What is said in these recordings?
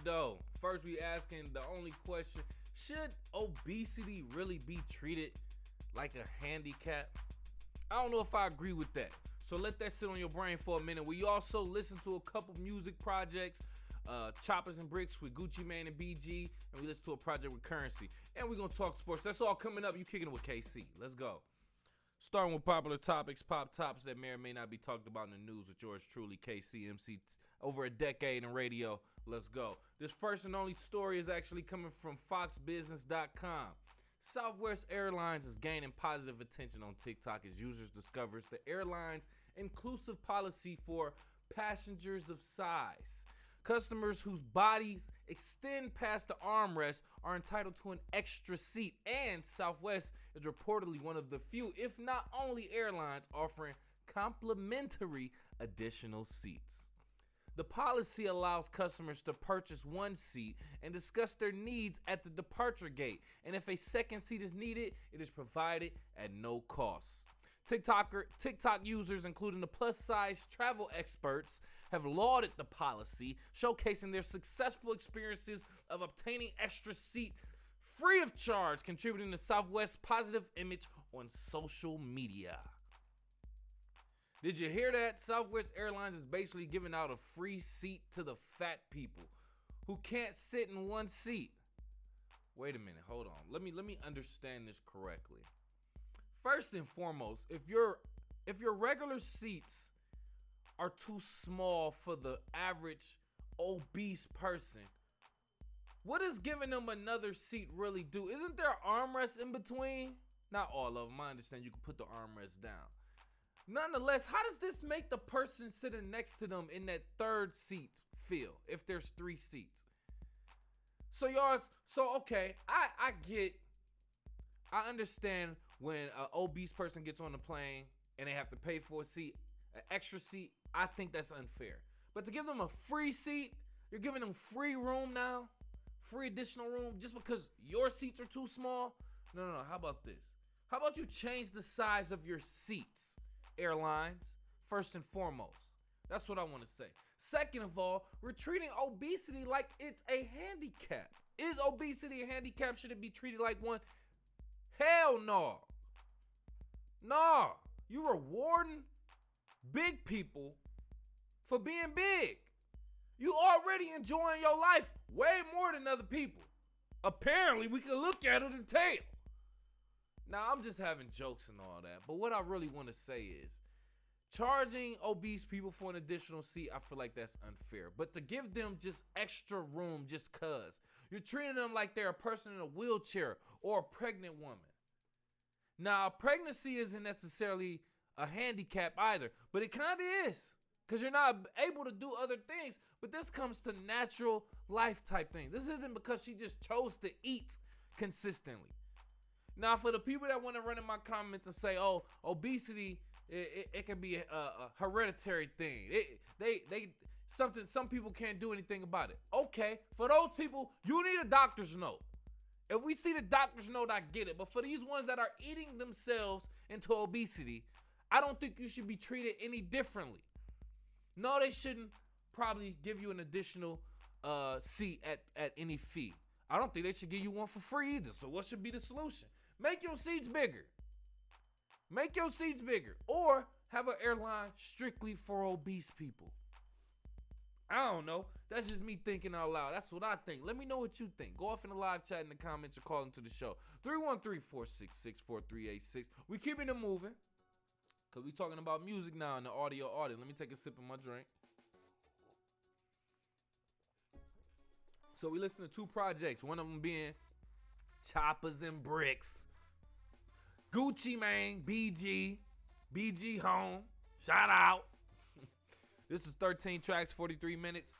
though. First, we asking the only question: should obesity really be treated like a handicap? I don't know if I agree with that. So let that sit on your brain for a minute. We also listen to a couple music projects, Choppers and Bricks with Gucci Mane and BG, and we listen to a project with Currency. And we're gonna talk sports. That's all coming up. You kicking it with KC. Let's go. Starting with popular topics, pop tops that may or may not be talked about in the news with yours truly, KCMC. Over a decade in radio. Let's go. This first and only story is actually coming from foxbusiness.com. Southwest Airlines is gaining positive attention on TikTok as users discovers the airline's inclusive policy for passengers of size. Customers whose bodies extend past the armrest are entitled to an extra seat, and Southwest is reportedly one of the few, if not only, airlines offering complimentary additional seats. The policy allows customers to purchase one seat and discuss their needs at the departure gate, and if a second seat is needed, it is provided at no cost. TikTok users, including the plus-size travel experts, have lauded the policy, showcasing their successful experiences of obtaining extra seat free of charge, contributing to Southwest's positive image on social media. Did you hear that? Southwest Airlines is basically giving out a free seat to the fat people who can't sit in one seat. Wait a minute, hold on. Let me understand this correctly. First and foremost, if your regular seats are too small for the average obese person, what does giving them another seat really do? Isn't there armrests in between? Not all of them. I understand you can put the armrest down. Nonetheless, how does this make the person sitting next to them in that third seat feel if there's 3 seats? So okay, I understand when an obese person gets on the plane and they have to pay for a seat, an extra seat. I think that's unfair. But to give them a free seat, you're giving them free room now, free additional room just because your seats are too small? No. How about this? How about you change the size of your seats? Airlines, first and foremost. That's what I want to say. Second of all, we're treating obesity like it's a handicap. Is obesity a handicap? Should it be treated like one? Hell no. No. You rewarding big people for being big. You already enjoying your life way more than other people. Apparently, we can look at it and tell. Now, I'm just having jokes and all that, but what I really want to say is charging obese people for an additional seat, I feel like that's unfair. But to give them just extra room just cause, you're treating them like they're a person in a wheelchair or a pregnant woman. Now, pregnancy isn't necessarily a handicap either, but it kind of is because you're not able to do other things. But this comes to natural life type things. This isn't because she just chose to eat consistently. Now, for the people that want to run in my comments and say, "Oh, obesity, it can be a hereditary thing. Some people can't do anything about it." Okay, for those people, you need a doctor's note. If we see the doctor's note, I get it. But for these ones that are eating themselves into obesity, I don't think you should be treated any differently. No, they shouldn't probably give you an additional seat at any fee. I don't think they should give you one for free either. So what should be the solution? Make your seats bigger. Make your seats bigger. Or have an airline strictly for obese people. I don't know. That's just me thinking out loud. That's what I think. Let me know what you think. Go off in the live chat in the comments or call into the show. 313-466-4386. We keeping it moving. Because we talking about music now in the audio audience. Let me take a sip of my drink. So we listen to 2 projects. One of them being Choppers and Bricks. Gucci Mane, BG home. Shout out. This is 13 tracks, 43 minutes.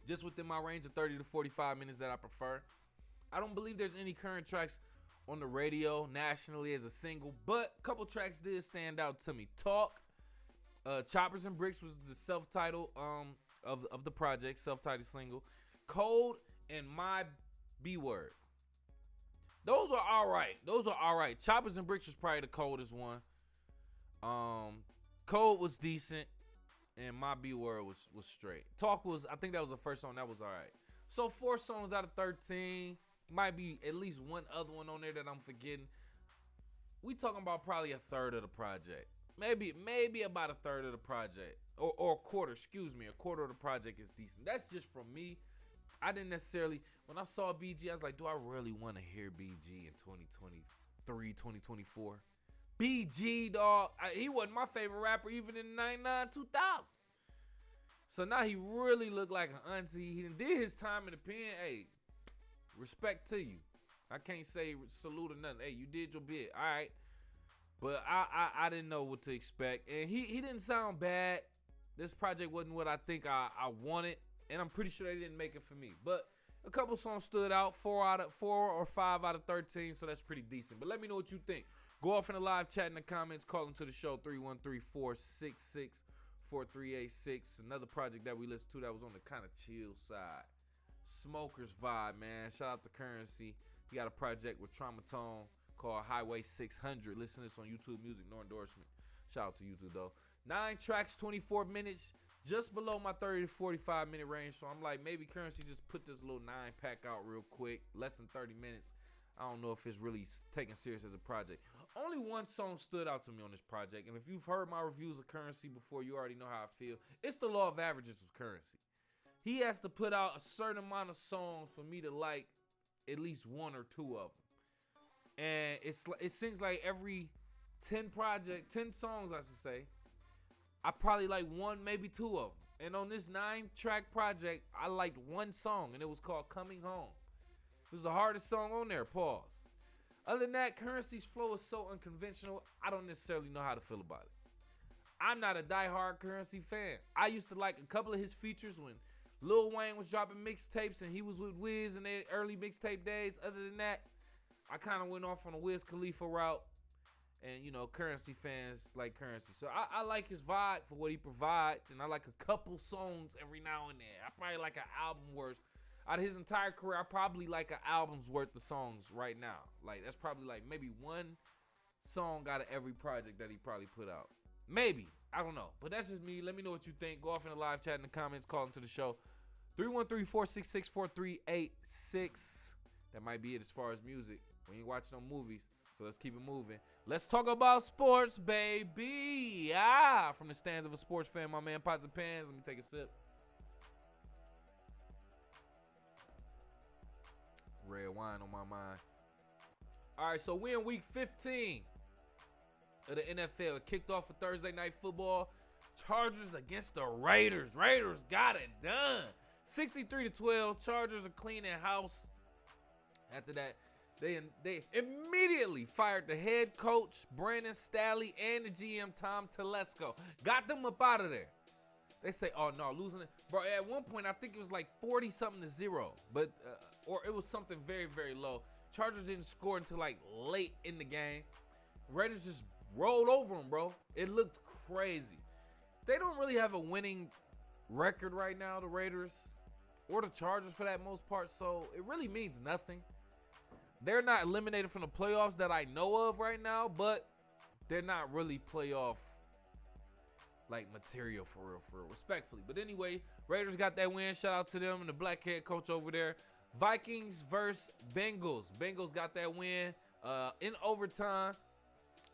Just within my range of 30 to 45 minutes that I prefer. I don't believe there's any current tracks on the radio nationally as a single, but a couple tracks did stand out to me. Talk, Choppers and Bricks was the self-title of the project, self-titled single. Cold and My B-Word. Those are all right. Choppers and Bricks was probably the coldest one. Cold was decent, and My B-Word was straight. Talk was, I think that was the first song that was all right. So 4 songs out of 13. Might be at least one other one on there that I'm forgetting. We talking about probably a third of the project. Maybe about a third of the project. Or a quarter, a quarter of the project is decent. That's just from me. I didn't necessarily, when I saw BG, I was like, do I really want to hear BG in 2023, 2024? BG, dog. He wasn't my favorite rapper even in 99, 2000. So now he really looked like an auntie. He did his time in the pen. Hey, respect to you. I can't say salute or nothing. Hey, you did your bit. All right. But I didn't know what to expect. And he didn't sound bad. This project wasn't what I think I wanted. And I'm pretty sure they didn't make it for me. But a couple songs stood out. 4 or 5 out of 13. So that's pretty decent. But let me know what you think. Go off in the live chat in the comments. Call into the show 313-466-4386. Another project that we listened to that was on the kind of chill side. Smokers vibe, man. Shout out to Currency. He got a project with Traumatone called Highway 600. Listen to this on YouTube Music, no endorsement. Shout out to YouTube, though. 9 tracks, 24 minutes, just below my 30 to 45 minute range. So I'm like, maybe Currency just put this little 9-pack out real quick, less than 30 minutes. I don't know if it's really taken serious as a project. Only one song stood out to me on this project, and if you've heard my reviews of Currency before, you already know how I feel. It's the law of averages with Currency. He has to put out a certain amount of songs for me to like at least 1 or 2 of them. And it seems like every 10 songs, I should say, I probably like 1, maybe 2 of them. And on this 9-track project, I liked 1 song, and it was called Coming Home. It was the hardest song on there, pause. Other than that, Currency's flow is so unconventional, I don't necessarily know how to feel about it. I'm not a diehard Currency fan. I used to like a couple of his features when Lil Wayne was dropping mixtapes and he was with Wiz in their early mixtape days. Other than that, I kind of went off on a Wiz Khalifa route. And, you know, Currency fans like Currency. So I like his vibe for what he provides. And I like a couple songs every now and then. I probably like an album worth. Out of his entire career, I probably like an album's worth of songs right now. Like, that's probably like maybe 1 song out of every project that he probably put out. Maybe. I don't know. But that's just me. Let me know what you think. Go off in the live chat in the comments. Call into the show. 313-466-4386. That might be it as far as music. We ain't watching no movies. So let's keep it moving. Let's talk about sports, baby. From the stands of a sports fan, my man Pots and Pans. Let me take a sip. Red wine on my mind. All right, so we in week 15 of the NFL. It kicked off for Thursday Night Football. Chargers against the Raiders. Raiders got it done. 63-12. Chargers are cleaning house. After that, they immediately fired the head coach, Brandon Staley, and the GM, Tom Telesco. Got them up out of there. They say, oh, no, losing it. Bro, at one point, I think it was like 40-something-0. But, or it was something very, very low. Chargers didn't score until like late in the game. Raiders just rolled over them, bro. It looked crazy. They don't really have a winning record right now, the Raiders, or the Chargers for that most part. So it really means nothing. They're not eliminated from the playoffs that I know of right now, but they're not really playoff like material for real, respectfully. But anyway, Raiders got that win. Shout out to them and the black head coach over there. Vikings versus Bengals. Bengals got that win in overtime.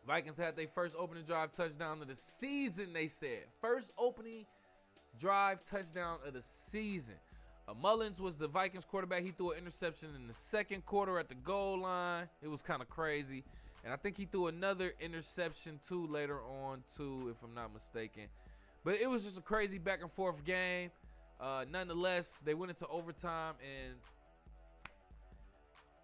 Vikings had their first opening drive touchdown of the season, they said. First opening drive touchdown of the season. Mullins was the Vikings quarterback. He threw an interception in the second quarter at the goal line. It was kind of crazy. And I think he threw another interception too later on too, if I'm not mistaken. But it was just a crazy back and forth game. Nonetheless, they went into overtime and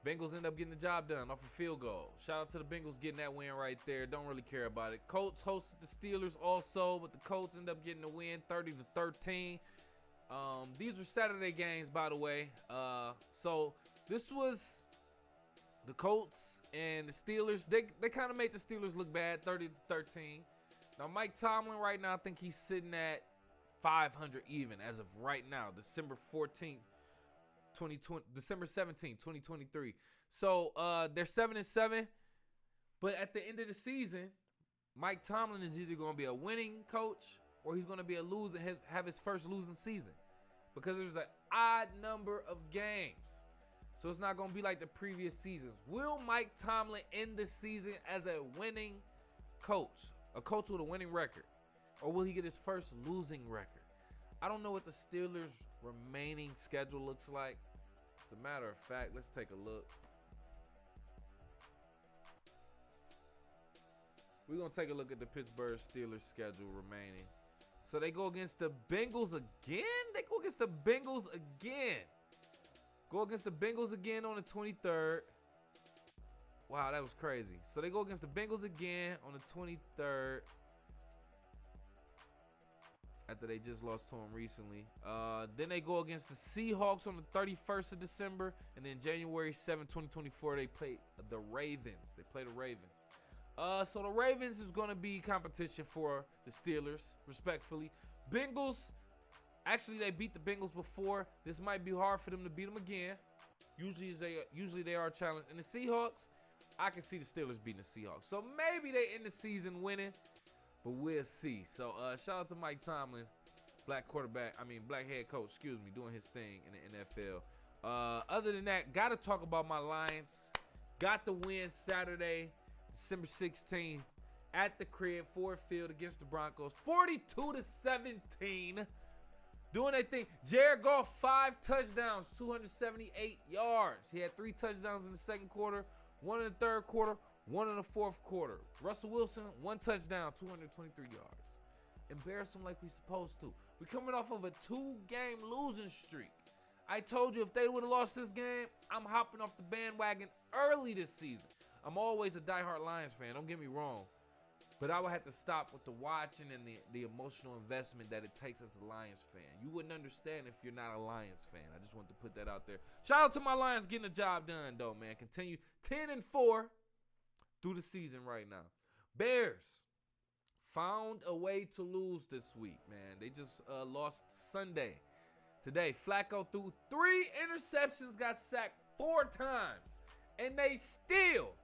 Bengals end up getting the job done off a field goal. Shout out to the Bengals getting that win right there. Don't really care about it. Colts hosted the Steelers also, but the Colts end up getting the win 30-13. These were Saturday games, by the way. So this was the Colts and the Steelers. They kind of made the Steelers look bad, 30-13. Now, Mike Tomlin right now, I think he's sitting at 500 even as of right now, December 17th, 2023. So they're 7-7. But at the end of the season, Mike Tomlin is either going to be a winning coach or he's going to be a loser, have his first losing season. because there's an odd number of games. So it's not going to be like the previous seasons. Will Mike Tomlin end the season as a winning coach? A coach with a winning record? Or will he get his first losing record? I don't know what the Steelers' remaining schedule looks like. As a matter of fact, let's take a look. We're going to take a look at the Pittsburgh Steelers' schedule remaining. So they go against the Bengals again? They go against the Bengals again. Go against the Bengals again on the 23rd. Wow, that was crazy. So they go against the Bengals again on the 23rd. After they just lost to them recently. Then they go against the Seahawks on the 31st of December. And then January 7, 2024, they play the Ravens. They play the Ravens. So the Ravens is going to be competition for the Steelers, respectfully. Bengals, actually they beat the Bengals before. This might be hard for them to beat them again. Usually they are challenged. And the Seahawks, I can see the Steelers beating the Seahawks. So maybe they end the season winning, but we'll see. So shout out to Mike Tomlin, black head coach, doing his thing in the NFL. Other than that, got to talk about my Lions. Got the win Saturday, December 16th at the crib, Ford Field against the Broncos, 42-17. Doing their thing. Jared Goff, 5 touchdowns, 278 yards. He had 3 touchdowns in the second quarter, 1 in the third quarter, 1 in the fourth quarter. Russell Wilson, 1 touchdown, 223 yards. Embarrass him like we supposed to. We're coming off of a 2-game losing streak. I told you if they would have lost this game, I'm hopping off the bandwagon early this season. I'm always a diehard Lions fan, don't get me wrong. But I would have to stop with the watching and the emotional investment that it takes as a Lions fan. You wouldn't understand if you're not a Lions fan. I just want to put that out there. Shout out to my Lions getting the job done, though, man. Continue 10-4 through the season right now. Bears found a way to lose this week, man. They just lost Sunday. Today, Flacco threw 3 interceptions, got sacked 4 times, and they still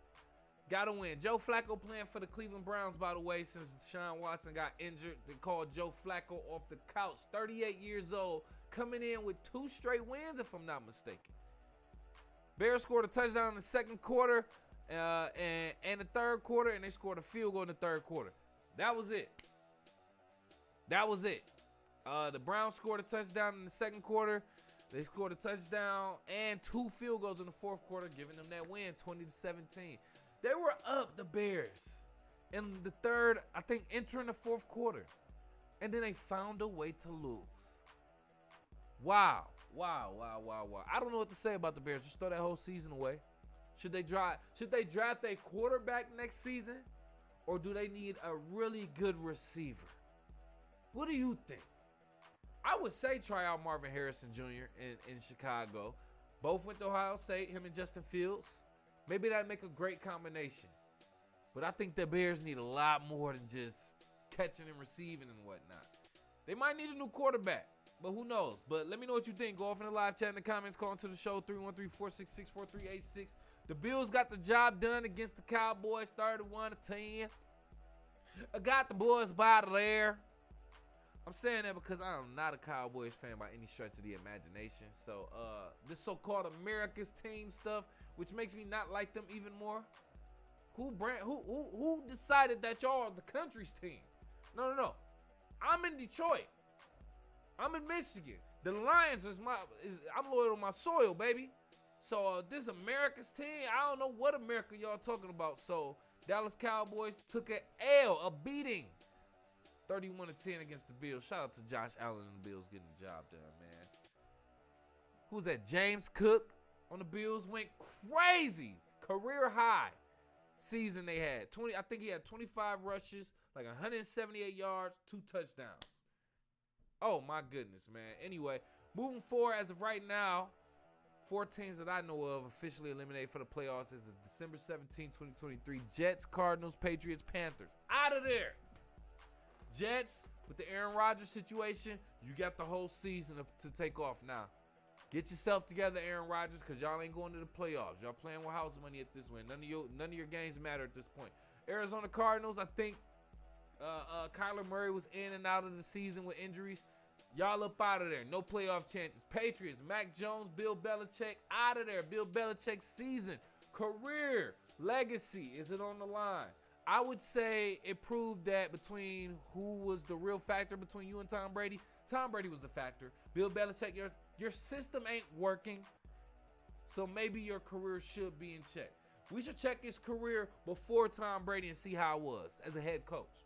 got to win. Joe Flacco playing for the Cleveland Browns, by the way, since Deshaun Watson got injured. They called Joe Flacco off the couch, 38 years old, coming in with 2 straight wins, if I'm not mistaken. Bears scored a touchdown in the second quarter and the third quarter, and they scored a field goal in the third quarter. That was it. The Browns scored a touchdown in the second quarter. They scored a touchdown and 2 field goals in the fourth quarter, giving them that win, 20-17. They were up, the Bears, in the third, I think, entering the fourth quarter. And then they found a way to lose. Wow. I don't know what to say about the Bears. Just throw that whole season away. Should they draft a quarterback next season? Or do they need a really good receiver? What do you think? I would say try out Marvin Harrison Jr. in Chicago. Both went to Ohio State, him and Justin Fields. Maybe that'd make a great combination. But I think the Bears need a lot more than just catching and receiving and whatnot. They might need a new quarterback, but who knows? But let me know what you think. Go off in the live chat in the comments. Call into the show, 313-466-4386. The Bills got the job done against the Cowboys, 31-10. I got the boys by there. I'm saying that because I'm not a Cowboys fan by any stretch of the imagination. So this so-called America's team stuff, which makes me not like them even more. Who decided that y'all are the country's team? No. I'm in Detroit. I'm in Michigan. The Lions I'm loyal to my soil, baby. So this America's team, I don't know what America y'all talking about. So Dallas Cowboys took an L, a beating. 31-10 against the Bills. Shout out to Josh Allen and the Bills getting the job done, man. Who's that? James Cook on the Bills went crazy. Career high season they had. I think he had 25 rushes, like 178 yards, 2 touchdowns. Oh, my goodness, man. Anyway, moving forward, as of right now, 4 teams that I know of officially eliminated for the playoffs is December 17, 2023. Jets, Cardinals, Patriots, Panthers. Out of there. Jets, with the Aaron Rodgers situation, you got the whole season to take off now. Get yourself together, Aaron Rodgers, because y'all ain't going to the playoffs. Y'all playing with house money at this point. None of your games matter at this point. Arizona Cardinals, I think Kyler Murray was in and out of the season with injuries. Y'all up out of there. No playoff chances. Patriots, Mac Jones, Bill Belichick out of there. Bill Belichick's season, career, legacy, is it on the line? I would say it proved that between who was the real factor between you and Tom Brady. Tom Brady was the factor. Bill Belichick, your system ain't working, so maybe your career should be in check. We should check his career before Tom Brady and see how it was as a head coach.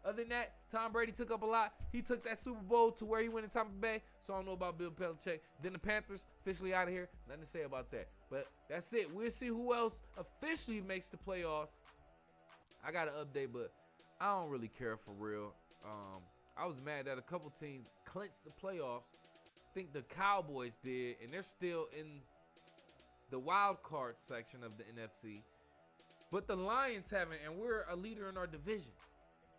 Other than that, Tom Brady took up a lot. He took that Super Bowl to where he went in Tampa Bay, so I don't know about Bill Belichick. Then the Panthers officially out of here. Nothing to say about that. But that's it. We'll see who else officially makes the playoffs. I got an update, but I don't really care for real. I was mad that a couple teams clinched the playoffs. I think the Cowboys did, and they're still in the wild card section of the NFC. But the Lions haven't, and we're a leader in our division.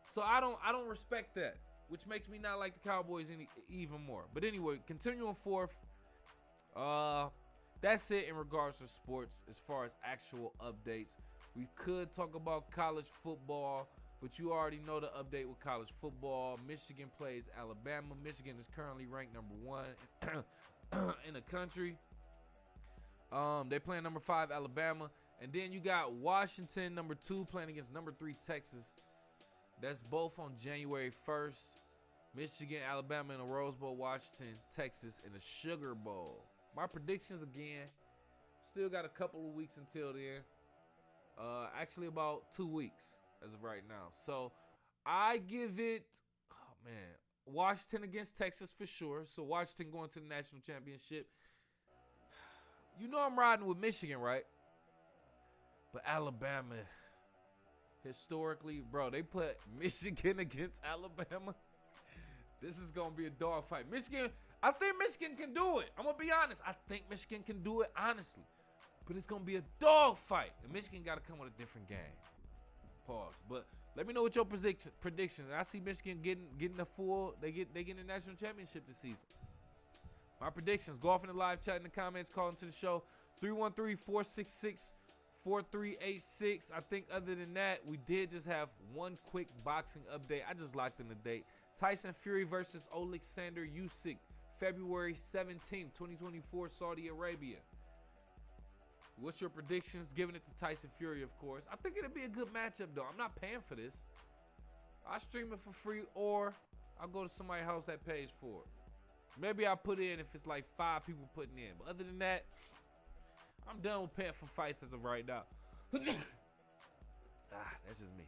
So I don't respect that, which makes me not like the Cowboys even more. But anyway, continuing forth, that's it in regards to sports as far as actual updates. We could talk about college football, but you already know the update with college football. Michigan plays Alabama. Michigan is currently ranked number 1 in the country. They playing number 5 Alabama, and then you got Washington number 2 playing against number 3 Texas. That's both on January 1st. Michigan, Alabama in the Rose Bowl. Washington, Texas in the Sugar Bowl. My predictions again. Still got a couple of weeks until then. Actually about 2 weeks as of right now. So I give it, Washington against Texas for sure. So Washington going to the national championship. You know I'm riding with Michigan, right? But Alabama, historically, bro, they put Michigan against Alabama. This is going to be a dogfight. I think Michigan can do it. I'm going to be honest. I think Michigan can do it, honestly. But it's going to be a dogfight. And Michigan got to come with a different game. Pause. But let me know what your predictions. I see Michigan getting the full, they get the national championship this season. My predictions, go off in the live chat in the comments, call into the show, 313-466-4386. I think other than that, we did just have one quick boxing update. I just locked in the date. Tyson Fury versus Oleksandr Usyk, February 17th, 2024, Saudi Arabia. What's your predictions? Giving it to Tyson Fury, of course. I think it'll be a good matchup, though. I'm not paying for this. I stream it for free, or I'll go to somebody's house that pays for it. Maybe I'll put in if it's like 5 people putting in. But other than that, I'm done with paying for fights as of right now. That's just me.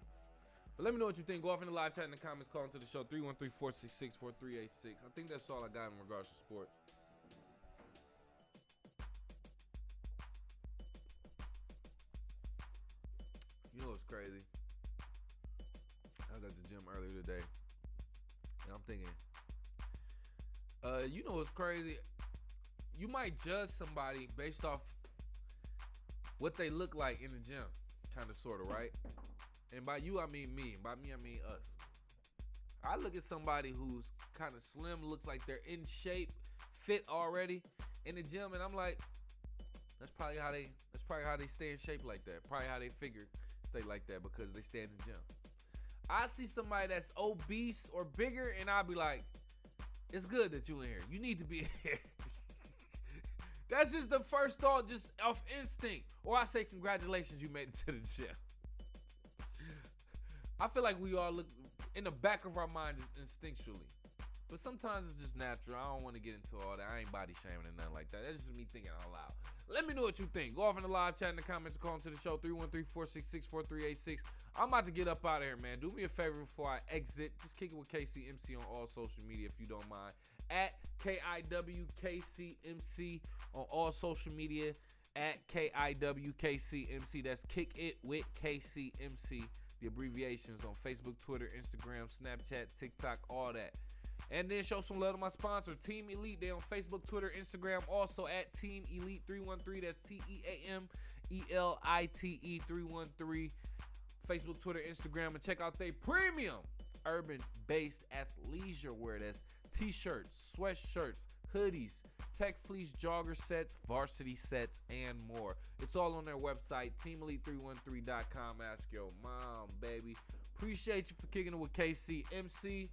But let me know what you think. Go off in the live chat in the comments. Call into the show, 313-466-4386. I think that's all I got in regards to sports. You know what's crazy? I was at the gym earlier today, and I'm thinking, you know what's crazy? You might judge somebody based off what they look like in the gym, kind of, sort of, right? And by you, I mean me. By me, I mean us. I look at somebody who's kind of slim, looks like they're in shape, fit already in the gym, and I'm like, that's probably how they stay in shape like that. Probably how they figure stay like that, because they stay in the gym. I see somebody that's obese or bigger, and I'll be like, it's good that you in here. You need to be in here. That's just the first thought, just off instinct. Or I say, congratulations, you made it to the gym. I feel like we all look in the back of our mind just instinctually. But sometimes it's just natural. I don't want to get into all that. I ain't body shaming or nothing like that. That's just me thinking out loud. Let me know what you think. Go off in the live chat in the comments, call into the show, 313-466-4386. I'm about to get up out of here, man. Do me a favor before I exit. Just kick it with KCMC on all social media if you don't mind. At KIWKCMC on all social media. At KIWKCMC. That's Kick It with KCMC. The abbreviations on Facebook, Twitter, Instagram, Snapchat, TikTok, all that. And then show some love to my sponsor, Team Elite. They on Facebook, Twitter, Instagram, also at Team Elite 313. That's TEAMELITE 313. Facebook, Twitter, Instagram, and check out their premium urban-based athleisure wear. That's t-shirts, sweatshirts, hoodies, tech fleece jogger sets, varsity sets, and more. It's all on their website, teamelite313.com. Ask your mom, baby. Appreciate you for kicking it with KCMC.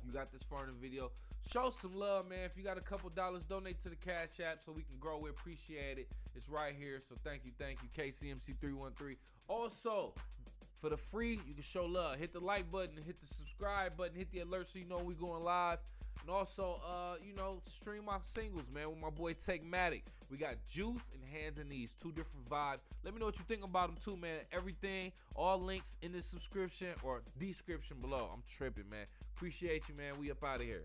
You got this far in the video. show some love, man. If you got a couple dollars, donate to the Cash App so we can grow. We appreciate it. It's right here. So thank you, KCMC313. Also, for the free, you can show love. Hit the like button, hit the subscribe button, hit the alert so you know we going live. And also, stream my singles, man, with my boy Techmatic. We got Juice and Hands and Knees, 2 different vibes. Let me know what you think about them too, man. Everything, all links in the subscription or description below. I'm tripping, man. Appreciate you, man. We up out of here.